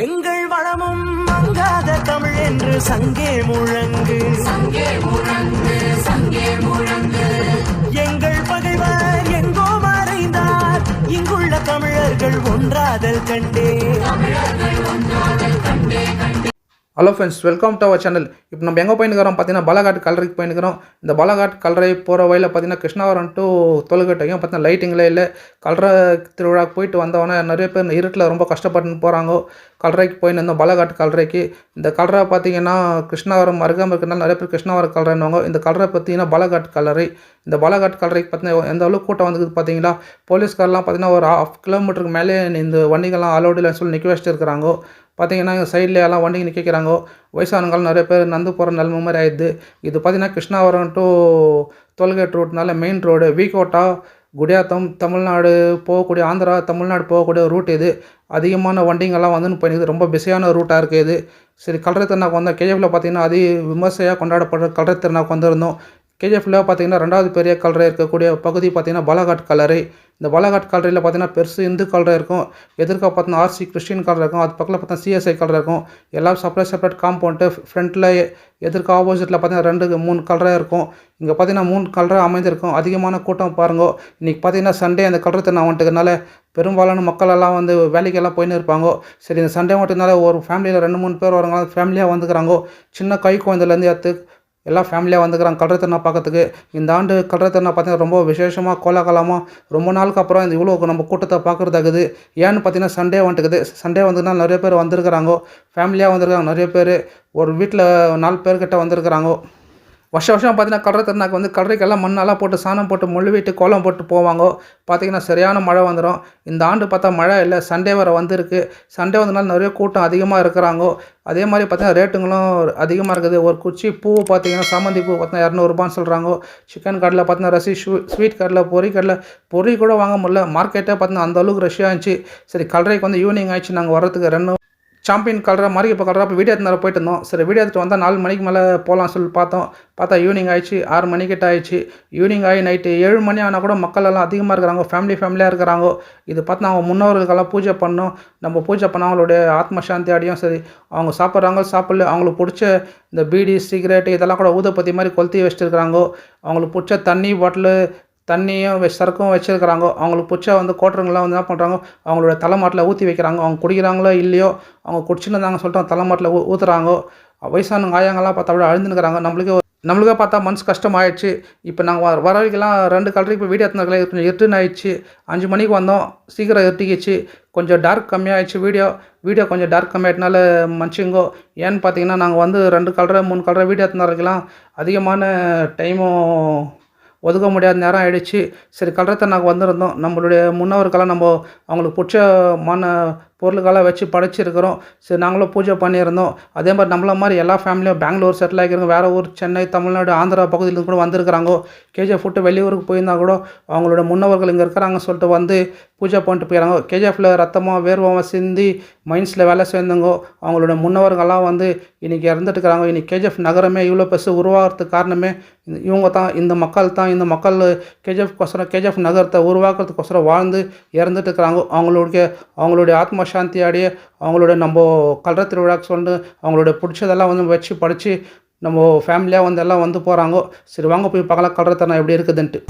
எங்கள் வளமும் மங்காத தமிழ் என்று சங்கே முழங்கு, சங்கே முழங்கு, சங்கே முழங்கு. எங்கள் பகைவர் எங்கோ மறைந்தார், இங்குள்ள தமிழர்கள் ஒன்றாதல் கண்டே, தமிழர்கள் ஒன்றாதல் கண்டே கண்டே. Hello friends, welcome to our channel. இப்போ நம்ம எங்கே போயின்னுக்கிறோம் பார்த்தீங்கன்னா பாலாகாட் கல்லறைக்கு போயின்னுக்கிறோம். இந்த பாலாகாட் கல்லறை போகிற வழியில் பார்த்தீங்கன்னா கிருஷ்ணாவரம் டு தொழுகட்டையும் பார்த்தீங்கன்னா லைட்டிங்களே இல்லை. கல்லறை திருவிழாக்கு போயிட்டு வந்தவொடனே நிறைய பேர் இருட்டில் ரொம்ப கஷ்டப்பட்டுன்னு போகிறாங்க. கல்லறைக்கு போயின்னு இருந்தோம், பாலாகாட் கல்லறைக்கு. இந்த கல்லறை பார்த்தீங்கன்னா கிருஷ்ணாவரம் அருகாமல் இருக்கிறனால நிறைய பேர் கிருஷ்ணாவரம் கல்லறைன்னுவாங்க. இந்த கல்லறை பார்த்தீங்கன்னா பாலாகாட் கல்லறை. இந்த பாலாகாட் கல்லறைக்கு பார்த்தீங்கன்னா எந்த அளவுக்கு கூட்டம் வந்துக்குது பார்த்தீங்களா. போலீஸ்காரெலாம் பார்த்தீங்கன்னா ஒரு 1/2 கிலோமீட்டருக்கு மேலே இந்த வண்டிகள்லாம் அலோடில் சொல்லி நிற்க வச்சுட்டு இருக்கிறாங்க. பார்த்தீங்கன்னா சைடில் எல்லாம் வண்டிங்க நிற்கிறாங்க. வயசானவங்களும் நிறைய பேர் நடந்து போகிற நிலைமை மாதிரி ஆயிடுது. இது பார்த்தீங்கன்னா கிருஷ்ணாவரம் டு டோல்கேட் ரூட்னால மெயின் ரோடு. வீக்கோட்டா குடியாத்தம் தமிழ்நாடு போகக்கூடிய, ஆந்திரா தமிழ்நாடு போகக்கூடிய ரூட் இது. அதிகமான வண்டிங்கெல்லாம் வந்துன்னு போயிடுது. ரொம்ப பிஸியான ரூட்டாக இருக்குது இது. சரி, கல்லறை திருநாக்கு வந்தோம். கேஜிஎஃப்பில் பார்த்தீங்கன்னா விமர்சையாக கொண்டாடப்படுற கல்லறை திருநாக்கு வந்திருந்தோம். கேஜிஎஃப்பில் பார்த்தீங்கன்னா 2வது பெரிய கல்லறை இருக்கக்கூடிய பகுதி பார்த்தீங்கன்னா பாலாகாட் கல்லறை. இந்த பாலாகாட் கல்லறையில் பார்த்தீங்கன்னா பெருசு இந்து கல்லறை இருக்கும். எதிர்க்க பார்த்தீங்கன்னா ஆர்சி கிறிஸ்டின் கல்லறை இருக்கும். அது பக்கத்தில் பார்த்தீங்கன்னா சிஎஸ்ஐ கல்லறை இருக்கும். எல்லாம் செப்பரேட் காம்பவுண்டு. ஃப்ரண்ட்டில் எதிர்க்க ஆப்போசிட்டில் பார்த்தீங்கன்னா 2-3 கல்லறை இருக்கும். இங்கே பார்த்தீங்கன்னா 3 கல்லறை அமைந்திருக்கும். அதிகமான கூட்டம் பாருங்க. இன்றைக்கி பார்த்தீங்கன்னா சண்டே அந்த கல்லறை திருநாள் வந்துட்டுனால பெரும்பாலான மக்கள் எல்லாம் வந்து வேலைக்கெல்லாம் போயின்னு இருப்பாங்க. சரி, இந்த சண்டே மட்டும்னால ஒரு ஃபேமிலியில் 2-3 பேர் வரவங்க ஃபேமிலியாக வந்துக்கிறாங்க. சின்ன கை குழந்தைலேருந்து எல்லாம் ஃபேமிலியாக வந்துக்கிறாங்க கல்லறை திருநாள் பார்க்கறதுக்கு. இந்த ஆண்டு கல்லறை திருநாள் பார்த்தீங்கன்னா ரொம்ப விசேஷமாக கோலாகலமாக ரொம்ப நாளுக்கு அப்புறம் இந்த இவ்வளோ நம்ம கூட்டத்தை பார்க்குறதாகுது. ஏன்னு பார்த்தீங்கன்னா சண்டே வந்துட்டுக்குது. சண்டே வந்துக்குன்னா நிறைய பேர் வந்திருக்கிறாங்க, ஃபேமிலியாக வந்திருக்காங்க. நிறைய பேர் ஒரு வீட்டில் 4 பேர்கிட்ட வந்திருக்கிறாங்க. வருஷம் பார்த்தீங்கன்னா கல்லறை திருநாக்கு வந்து கல்லறைக்கெல்லாம் மண்ணெல்லாம் போட்டு சாணம் போட்டு மொழுவிட்டு கோலம் போட்டு போவாங்க. பார்த்தீங்கன்னா சரியான மழை வந்துடும். இந்த ஆண்டு பார்த்தா மழை இல்லை, சண்டே வர வந்திருக்கு. சண்டே வந்ததுனால நிறைய கூட்டம் அதிகமாக இருக்கிறாங்க. அதே மாதிரி பார்த்தீங்கன்னா ரேட்டுங்களும் அதிகமாக இருக்குது. ஒரு குச்சி பூ பார்த்தீங்கன்னா சாமந்தி பூ பார்த்தீங்கன்னா 200 சொல்கிறாங்க. சிக்கன் கடையில் பார்த்தீங்கன்னா ஸ்வீட் கடையில் பொரி கூட வாங்க முடியல. மார்க்கெட்டே பார்த்தீங்கன்னா அந்தளவுக்கு ரஷ்யாக இருந்துச்சு. சரி, கல்லறைக்கு வந்து ஈவினிங் ஆயிடுச்சு. நாங்கள் வர்றதுக்கு சாம்பியன் கல்லறை மாதிரி இப்போ கல்லறை வீடியோ எடுத்து போயிட்டு இருந்தோம். சரி, வீடியோ எடுத்துகிட்டு வந்தால் 4 மணிக்கு மேலே போகலாம் சொல்லி பார்த்தா ஈவினிங் ஆயிடுச்சு. 6 மணிக்கிட்ட ஆயிடுச்சு. ஈவினிங் ஆகி நைட்டு 7 மணி ஆனால் கூட மக்கள் எல்லாம் அதிகமாக இருக்கிறாங்க. ஃபேமிலியாக இருக்கிறாங்க. இது பார்த்து அவங்க முன்னோர்களுக்கெல்லாம் பூஜை பண்ணோம். நம்ம பூஜை பண்ண அவங்களுடைய ஆத்ம சாந்தி அடையும். சரி, அவங்க சாப்பிட்றாங்க சாப்பிடல, அவங்களுக்கு பிடிச்ச இந்த பீடி சிகரெட்டு இதெல்லாம் கூட ஊதுபத்தி மாதிரி கொளுத்தி வச்சுட்டு இருக்கிறாங்க. அவங்களுக்கு பிடிச்ச தண்ணி பாட்டிலு, தண்ணியும் சரக்கும் வச்சுருக்கிறாங்க. அவங்களுக்கு பிடிச்ச வந்து கோட்டருங்கெல்லாம் வந்து என்ன பண்ணுறாங்க, அவங்களோட தலைமாட்டில் ஊற்றி வைக்கிறாங்க. அவங்க குடிக்கிறாங்களோ இல்லையோ, அவங்க குடிச்சுன்னு இருந்தாங்க சொல்லிட்டு தலைமாட்டில் ஊற்றுறாங்க. வயசானவங்க ஆயாங்கெல்லாம் பார்த்தா அப்படியே அழுந்துனுக்கிறாங்க. நம்மளுக்கே பார்த்தா மனசு கஷ்டமாயிடுச்சு. இப்போ நாங்கள் வரவைக்கெல்லாம் 2 கல்லறைக்கு இப்போ வீடியோ எடுத்துனாங்களே கொஞ்சம் இருட்டுன்னு ஆயிடுச்சு. 5 மணிக்கு வந்தோம், சீக்கிரம் இருட்டிக்கிச்சு. கொஞ்சம் டார்க் கம்மியாகிடுச்சு. வீடியோ கொஞ்சம் டார்க் கம்மியாயிட்டனால மன்னிச்சுங்கோ. ஏன்னு பார்த்தீங்கன்னா நாங்கள் வந்து 2 கல்லறை 3 கல்லறை வீடியோ எடுத்துனாருக்கெல்லாம் அதிகமான டைமும் ஒதுக்க முடியாத நேரம் ஆகிடுச்சு. சரி, கல்லறை திருநாக்கு வந்திருந்தோம். நம்மளுடைய முன்னோருக்கெல்லாம் அவங்களுக்கு பிடிச்சமான பொருளுக்கெல்லாம் வச்சு படைச்சிருக்கிறோம். சரி, நாங்களும் பூஜை பண்ணியிருந்தோம். அதே மாதிரி நம்மள மாதிரி எல்லா ஃபேமிலியும் பெங்களூர் செட்டில் ஆகிக்கிறவங்க, வேறு ஊர் சென்னை தமிழ்நாடு ஆந்திரா பகுதியிலேருந்து கூட வந்திருக்கிறாங்க. கேஜிஎஃப் விட்டு வெளியூருக்கு போயிருந்தால் கூட அவங்களோட முன்னவர்கள் இங்கே இருக்கிறாங்க சொல்லிட்டு வந்து பூஜை பண்ணிட்டு போயிடறாங்க. கேஜிஎஃப்பில் ரத்தமாக வேர்வமாக சிந்தி மைன்ஸில் வேலை செய்தவங்க அவங்களோட முன்னவர்கள்லாம் வந்து இன்றைக்கி இறந்துட்டுருக்கிறாங்க. இன்றைக்கி கேஜிஎஃப் நகரமே இவ்வளோ பெருசு உருவாகிறதுக்கு காரணமே இவங்க தான். இந்த மக்கள் கேஜிஎஃப் நகரத்தை உருவாக்குறதுக்கோசரம் வாழ்ந்து இறந்துட்டு இருக்கிறாங்க. அவங்களுடைய ஆத்ம சாந்தி அடைய அவங்களோட நம்ம கல்லறை திருவிழாக்கு சொல்லிட்டு அவங்களோட பிடிச்சதெல்லாம் வந்து வச்சு படித்து நம்ம ஃபேமிலியாக வந்து எல்லாம் வந்து போகிறாங்க. சரி, வாங்க போய் பார்க்கலாம் கல்லறை திருநாள் எப்படி இருக்குதுன்ட்டு.